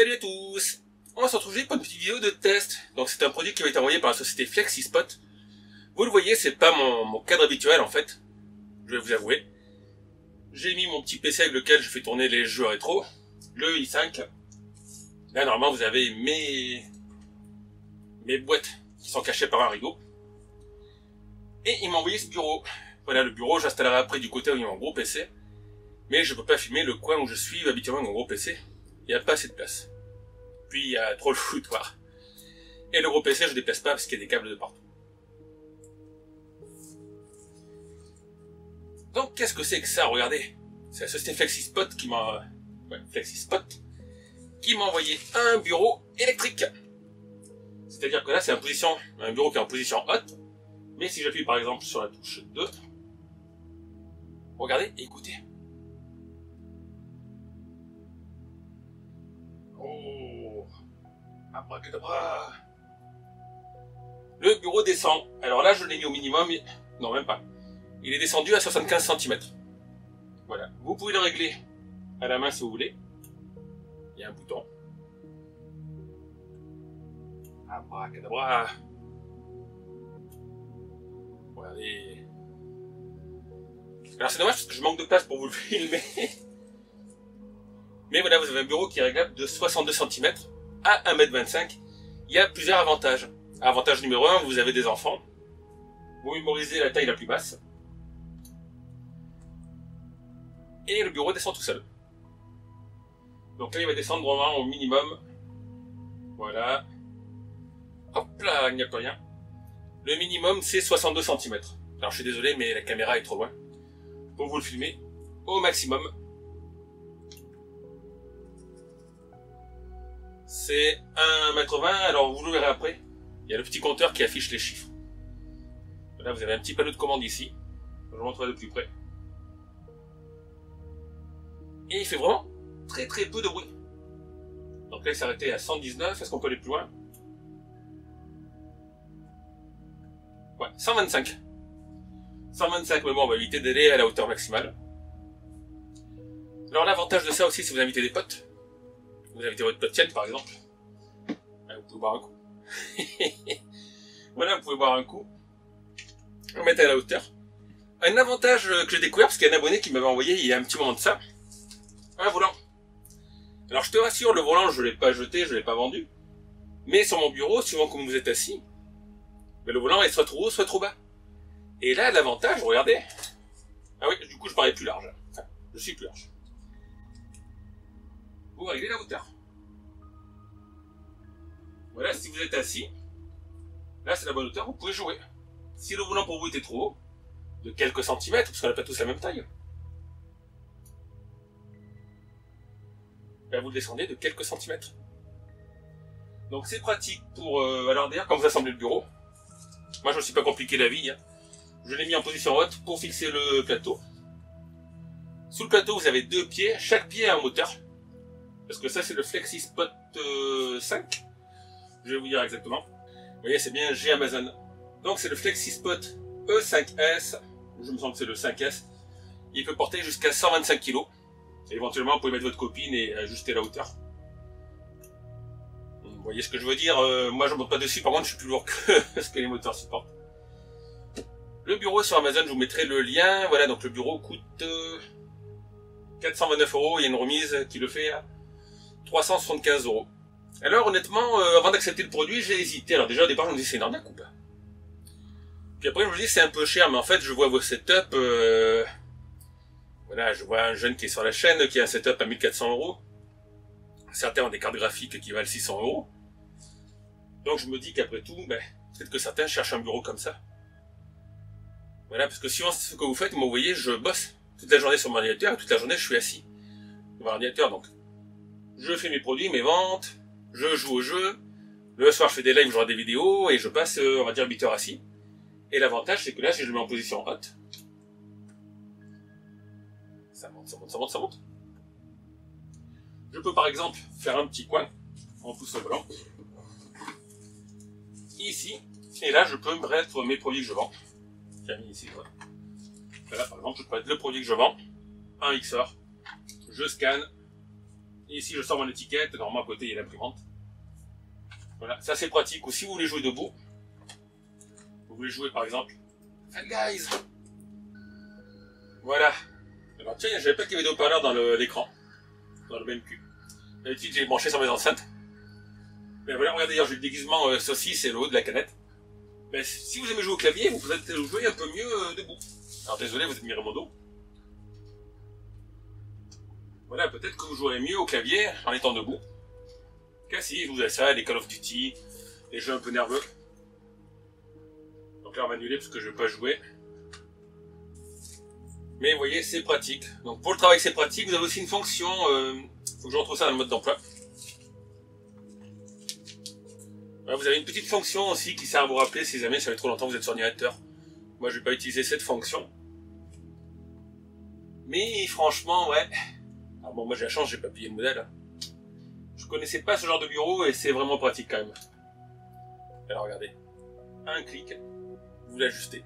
Salut à tous. On va se retrouver pour une petite vidéo de test. Donc c'est un produit qui m'a été envoyé par la société FlexiSpot. Vous le voyez, c'est pas mon cadre habituel en fait. Je vais vous avouer. J'ai mis mon petit PC avec lequel je fais tourner les jeux rétro. Le i5. Là normalement vous avez mes boîtes qui sont cachées par un rideau. Et il m'a envoyé ce bureau. Voilà le bureau, j'installerai après du côté où il y a mon gros PC. Mais je peux pas filmer le coin où je suis habituellement avec mon gros PC. Il n'y a pas assez de place. Puis il y a trop le foutoir. Et le gros PC je ne déplace pas parce qu'il y a des câbles de partout. Donc qu'est-ce que c'est que ça? Regardez. C'est la société FlexiSpot qui m'a... envoyé un bureau électrique. C'est-à-dire que là c'est un bureau qui est en position haute. Mais si j'appuie par exemple sur la touche 2, regardez et écoutez. Oh, abracadabra. Le bureau descend. Alors là je l'ai mis au minimum, non même pas. Il est descendu à 75 cm. Voilà. Vous pouvez le régler à la main si vous voulez. Il y a un bouton. Abracadabra. Regardez. Alors c'est dommage parce que je manque de place pour vous le filmer. Mais voilà, vous avez un bureau qui est réglable de 62 cm à 1,25 m. Il y a plusieurs avantages. Avantage numéro 1, vous avez des enfants. Vous mémorisez la taille la plus basse. Et le bureau descend tout seul. Donc là, il va descendre vraiment au minimum. Voilà. Hop là, il n'y a plus rien. Le minimum, c'est 62 cm. Alors je suis désolé, mais la caméra est trop loin. Pour vous le filmer au maximum. C'est 1,20 m. Alors vous le verrez après. Il y a le petit compteur qui affiche les chiffres. Là, vous avez un petit panneau de commande ici. Je vous montrerai de plus près. Et il fait vraiment très très peu de bruit. Donc là il s'est arrêté à 119, est-ce qu'on peut aller plus loin? Ouais, 125. 125, mais bon on va éviter d'aller à la hauteur maximale. Alors l'avantage de ça aussi, c'est vous invitez des potes. Vous invitez votre pote Tienne par exemple. Vous pouvez boire un coup. Voilà, vous pouvez boire un coup. Vous mettez à la hauteur. Un avantage que j'ai découvert, parce qu'il y a un abonné qui m'avait envoyé il y a un petit moment de ça. Un volant. Alors je te rassure, le volant je ne l'ai pas jeté, je ne l'ai pas vendu. Mais sur mon bureau, suivant comme vous êtes assis, le volant est soit trop haut, soit trop bas. Et là, l'avantage, regardez. Ah oui, du coup je parais plus large. Enfin, je suis plus large. Vous réglez la hauteur. Voilà, si vous êtes assis, là c'est la bonne hauteur, vous pouvez jouer. Si le volant pour vous était trop haut, de quelques centimètres, parce qu'on n'a pas tous la même taille, ben vous le descendez de quelques centimètres. Donc c'est pratique pour... alors d'ailleurs, quand vous assemblez le bureau, moi je ne me suis pas compliqué la vie, hein. Je l'ai mis en position haute pour fixer le plateau. Sous le plateau, vous avez deux pieds, chaque pied a un moteur. Parce que ça c'est le FlexiSpot 5. Je vais vous dire exactement. Vous voyez, c'est bien G Amazon. Donc c'est le FlexiSpot E5S. Je me sens que c'est le 5S. Il peut porter jusqu'à 125 kg. Et éventuellement, vous pouvez mettre votre copine et ajuster la hauteur. Vous voyez ce que je veux dire? Moi, je ne monte pas dessus. Par contre, je suis plus lourd que ce que les moteurs supportent. Le bureau sur Amazon, je vous mettrai le lien. Voilà, donc le bureau coûte 429 €. Il y a une remise qui le fait à 375 €. Alors, honnêtement, avant d'accepter le produit, j'ai hésité. Alors déjà, au départ, je me dis, c'est une arnaque ou pas? Puis après, je me dis, c'est un peu cher. Mais en fait, je vois vos setups... Voilà, je vois un jeune qui est sur la chaîne, qui a un setup à 1400 €. Certains ont des cartes graphiques qui valent 600 €. Donc je me dis qu'après tout, peut-être que certains cherchent un bureau comme ça. Voilà, parce que suivant ce que vous faites, moi vous voyez, je bosse toute la journée sur mon ordinateur, et toute la journée je suis assis devant l'ordinateur. Donc je fais mes produits, mes ventes, je joue au jeu. Le soir je fais des lives, je regarde des vidéos, et je passe, on va dire, 8 heures assis. Et l'avantage, c'est que là, si je le mets en position haute, ça monte, ça monte, ça monte, ça monte. Je peux par exemple faire un petit coin en poussant le volant. Ici, et là je peux mettre mes produits que je vends. J'ai mis ici, voilà. Là par exemple, je peux mettre le produit que je vends, un XOR, je scanne, Et ici, je sors mon étiquette. Normalement, à côté, il y a l'imprimante. Voilà, ça c'est pratique. Ou si vous voulez jouer debout, vous voulez jouer par exemple Fall Guys. Voilà. Alors tiens, j'avais pas qu'il y avait des haut-parleurs dans l'écran, dans le BMQ. D'habitude, j'ai branché sur mes enceintes. Mais voilà, regardez, d'ailleurs, j'ai le déguisement saucisse et le haut de la canette. Mais si vous aimez jouer au clavier, vous pouvez peut-être jouer un peu mieux debout. Alors désolé, vous admirez mon dos. Voilà, peut-être que vous jouerez mieux au clavier en étant debout. Si je vous ai ça, les Call of Duty, les jeux un peu nerveux. Donc là on va annuler parce que je ne vais pas jouer. Mais vous voyez, c'est pratique. Donc pour le travail c'est pratique, vous avez aussi une fonction, faut que je retrouve ça dans le mode d'emploi. Voilà, vous avez une petite fonction aussi qui sert à vous rappeler si jamais ça fait trop longtemps que vous êtes sur ordinateur. Moi je vais pas utiliser cette fonction. Mais franchement, ouais. Alors bon, moi j'ai la chance, j'ai pas payé le modèle. Je connaissais pas ce genre de bureau et c'est vraiment pratique quand même. Alors regardez, un clic, vous l'ajustez.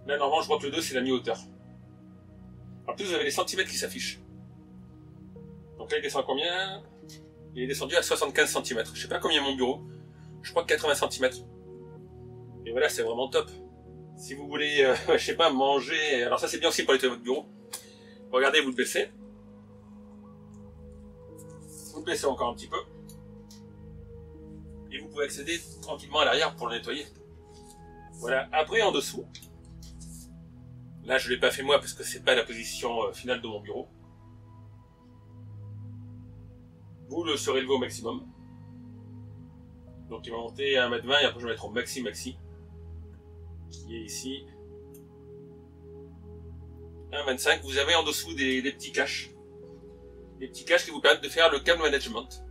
Là normalement je crois que le 2 c'est la mi-hauteur. En plus vous avez les centimètres qui s'affichent. Donc là il descend à combien? Il est descendu à 75 cm. Je sais pas combien est mon bureau. Je crois que 80 cm. Et voilà, c'est vraiment top. Si vous voulez, je sais pas, manger... Alors ça c'est bien aussi pour nettoyer votre bureau. Regardez, vous le baissez. Vous le baissez encore un petit peu. Et vous pouvez accéder tranquillement à l'arrière pour le nettoyer. Voilà, après en dessous. Là je ne l'ai pas fait moi parce que c'est pas la position finale de mon bureau. Vous le serez levé au maximum. Donc il va monter à 1,20 m et après je vais mettre au maxi. Qui est ici. 1,25 m. Vous avez en dessous des petits caches. Des petits caches qui vous permettent de faire le câble management.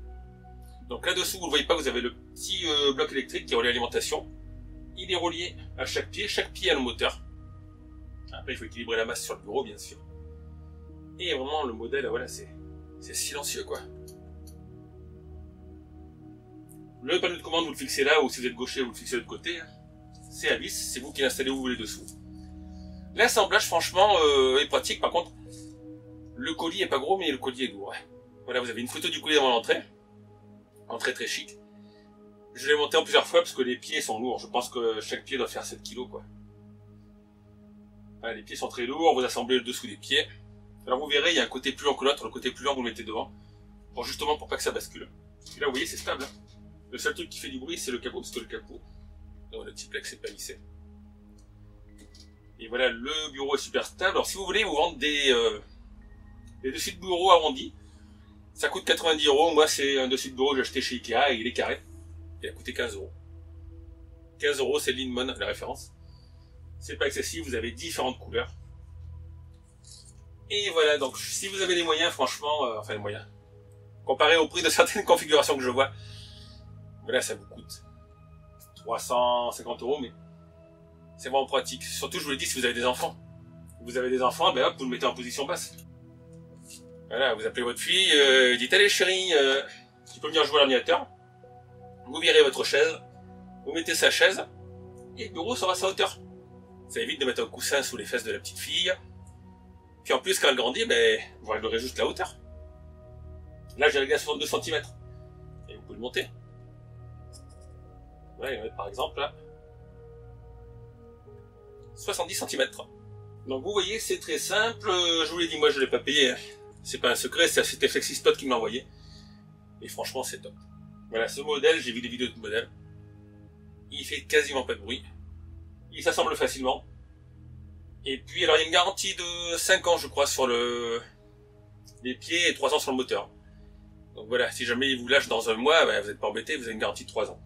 Donc là-dessous, vous ne le voyez pas, vous avez le petit bloc électrique qui relie l'alimentation. Il est relié à chaque pied a le moteur. Après, il faut équilibrer la masse sur le bureau, bien sûr. Et vraiment, le modèle, voilà, c'est silencieux, quoi. Le panneau de commande, vous le fixez là, ou si vous êtes gaucher, vous le fixez de l'autre côté. C'est à vis, c'est vous qui l'installez où vous voulez dessous. L'assemblage, franchement, est pratique. Par contre, le colis est pas gros, mais le colis est lourd. Voilà, vous avez une photo du colis avant l'entrée. Entrée très chic. Je l'ai monté en plusieurs fois parce que les pieds sont lourds. Je pense que chaque pied doit faire 7 kg, quoi. Voilà, les pieds sont très lourds. Vous assemblez le dessous des pieds. Alors vous verrez, il y a un côté plus long que l'autre. Le côté plus long, vous le mettez devant. Justement pour pas que ça bascule. Et là, vous voyez, c'est stable. Le seul truc qui fait du bruit, c'est le capot, parce que le capot, dans le Tiplex, c'est pas vissé. Et voilà, le bureau est super stable. Alors si vous voulez vous vendre des dessus de bureau arrondis, ça coûte 90 €. Moi, c'est un dessus de bureau que j'ai acheté chez Ikea et il est carré. Il a coûté 15 €. 15 €, c'est Linmon, la référence. C'est pas excessif, vous avez différentes couleurs. Et voilà, donc si vous avez les moyens, franchement, enfin les moyens, comparé au prix de certaines configurations que je vois, voilà, ça vous coûte 350 €, mais c'est vraiment pratique. Surtout, je vous l'ai dit, si vous avez des enfants. Vous avez des enfants, ben hop, vous le mettez en position basse. Voilà, vous appelez votre fille, dites allez chérie, tu peux venir jouer à l'ordinateur. Vous virez votre chaise, vous mettez sa chaise, et le bureau sera à sa hauteur. Ça évite de mettre un coussin sous les fesses de la petite fille. Puis en plus, quand elle grandit, ben, vous réglerez juste la hauteur. Là, j'ai réglé à 62 cm. Et vous pouvez le monter. Voilà, il va mettre par exemple là 70 cm. Donc vous voyez, c'est très simple. Je vous l'ai dit, moi je ne l'ai pas payé. C'est pas un secret, c'était FlexiSpot qui me l'a envoyé. Et franchement, c'est top. Voilà, ce modèle, j'ai vu des vidéos de modèle. Il fait quasiment pas de bruit. Il s'assemble facilement. Et puis, alors il y a une garantie de 5 ans, je crois, sur les pieds et 3 ans sur le moteur. Donc voilà, si jamais il vous lâche dans un mois, ben, vous n'êtes pas embêté, vous avez une garantie de 3 ans.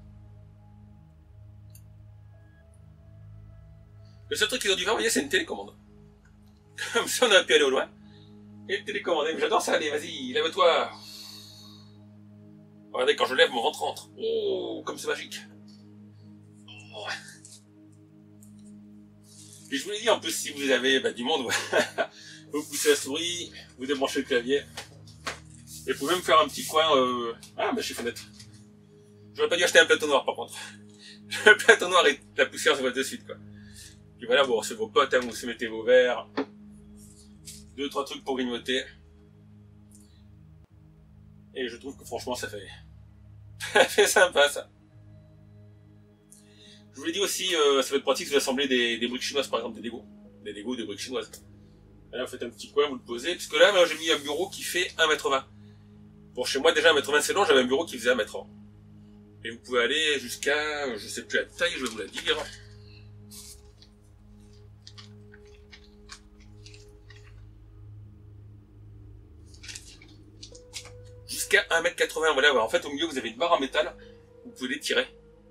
Le seul truc qu'ils ont dû faire, vous voyez, c'est une télécommande. Comme ça, on a pu aller au loin. Et télécommander. Mais j'adore ça, allez, vas-y, lève-toi. Regardez, quand je lève, mon ventre rentre. Oh, comme c'est magique. Oh. Et je vous l'ai dit, en plus, si vous avez du monde, vous poussez la souris, vous débranchez le clavier. Et vous pouvez même faire un petit coin... Ah, chez Fenêtre. J'aurais pas dû acheter un plateau noir, par contre. Le plateau noir et la poussière se voit de suite, quoi. Puis voilà, vous recevez vos potes, vous mettez vos verres. 2-3 trucs pour grignoter. Et je trouve que franchement ça fait, ça fait sympa ça. Je vous l'ai dit aussi, ça va être pratique si vous assemblez des briques chinoises, par exemple des Lego. Des Lego, des briques chinoises. Là, vous faites un petit coin, vous le posez. Parce que là, moi, j'ai mis un bureau qui fait 1,20 m. Pour chez moi, déjà 1,20 m c'est long, j'avais un bureau qui faisait 1,20 m. Et vous pouvez aller jusqu'à, je sais plus la taille, je vais vous la dire. Jusqu'à 1,80 m, voilà. En fait, au milieu, vous avez une barre en métal. Vous pouvez les tirer.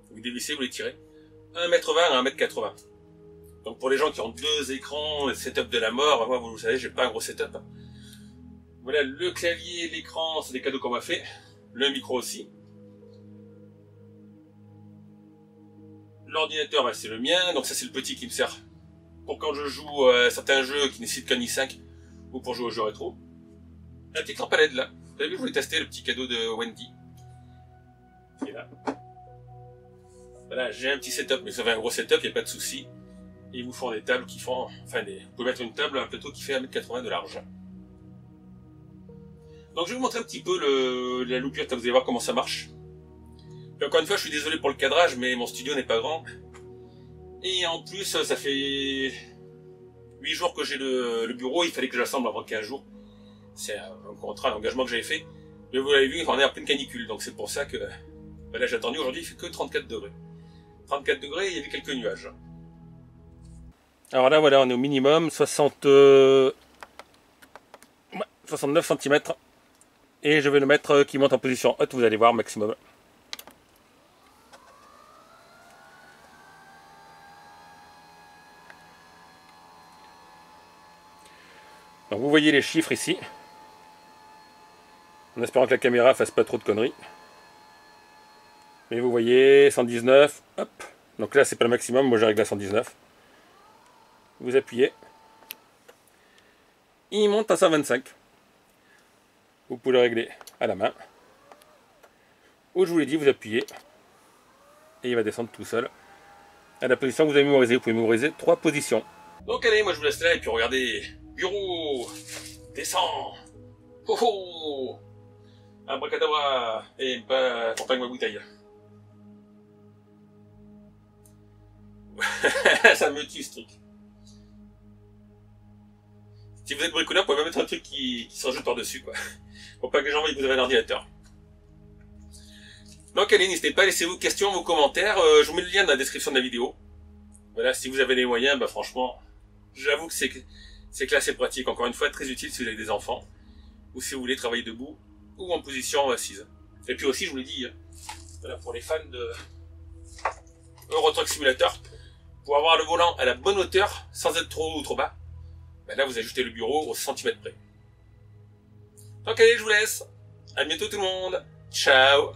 Vous dévissez, vous les tirez. 1,20 m à 1,80 m. Donc pour les gens qui ont 2 écrans, le setup de la mort, moi vous le savez, j'ai pas un gros setup. Voilà, le clavier, l'écran, c'est des cadeaux qu'on m'a fait. Le micro aussi. L'ordinateur, bah, c'est le mien, donc ça c'est le petit qui me sert pour quand je joue à certains jeux qui nécessitent qu'un i5 ou pour jouer aux jeux rétro. Un petit lampe à LED là. Vous avez vu, je voulais tester le petit cadeau de Wendy. Qui est là. Voilà, j'ai un petit setup, mais ça fait un gros setup, il n'y a pas de souci. Et ils vous font des tables qui font, enfin vous pouvez mettre une table, un plateau qui fait 1,80 m de large. Donc je vais vous montrer un petit peu la loupiote, vous allez voir comment ça marche. Et encore une fois, je suis désolé pour le cadrage, mais mon studio n'est pas grand. Et en plus, ça fait 8 jours que j'ai le bureau, il fallait que j'assemble avant 15 jours. C'est un contrat, un engagement que j'avais fait. Mais vous l'avez vu, on est en pleine canicule, donc c'est pour ça que ben là j'ai attendu, aujourd'hui il fait que 34 degrés. 34 degrés, il y avait quelques nuages. Alors là, voilà, on est au minimum, 69 cm. Et je vais le mettre qui monte en position haute, vous allez voir, maximum. Donc vous voyez les chiffres ici. En espérant que la caméra fasse pas trop de conneries. Mais vous voyez, 119, hop. Donc là, c'est pas le maximum, moi j'ai réglé à 119. Vous appuyez, il monte à 125. Vous pouvez le régler à la main. Ou je vous l'ai dit, vous appuyez et il va descendre tout seul à la position que vous avez mémorisée. Vous pouvez mémoriser 3 positions. Donc allez, moi je vous laisse là et puis regardez. Bureau, descend. Oh oh, abracadabra. Et pas pour pas que ma bouteille. Ça me tue ce truc. Si vous êtes bricoleur, vous pouvez même mettre un truc qui se rajoute par-dessus, quoi. Pour pas que les gens voient que vous avez un ordinateur. Donc allez, n'hésitez pas, laissez vos questions, vos commentaires. Je vous mets le lien dans la description de la vidéo. Voilà, si vous avez les moyens, bah franchement, j'avoue que c'est classe et pratique. Encore une fois, très utile si vous avez des enfants. Ou si vous voulez travailler debout, ou en position assise. Et puis aussi, je vous l'ai dit, voilà, pour les fans de Euro Truck Simulator, pour avoir le volant à la bonne hauteur, sans être trop haut ou trop bas, ben là vous ajustez le bureau au centimètre près. Donc allez, je vous laisse. À bientôt tout le monde. Ciao.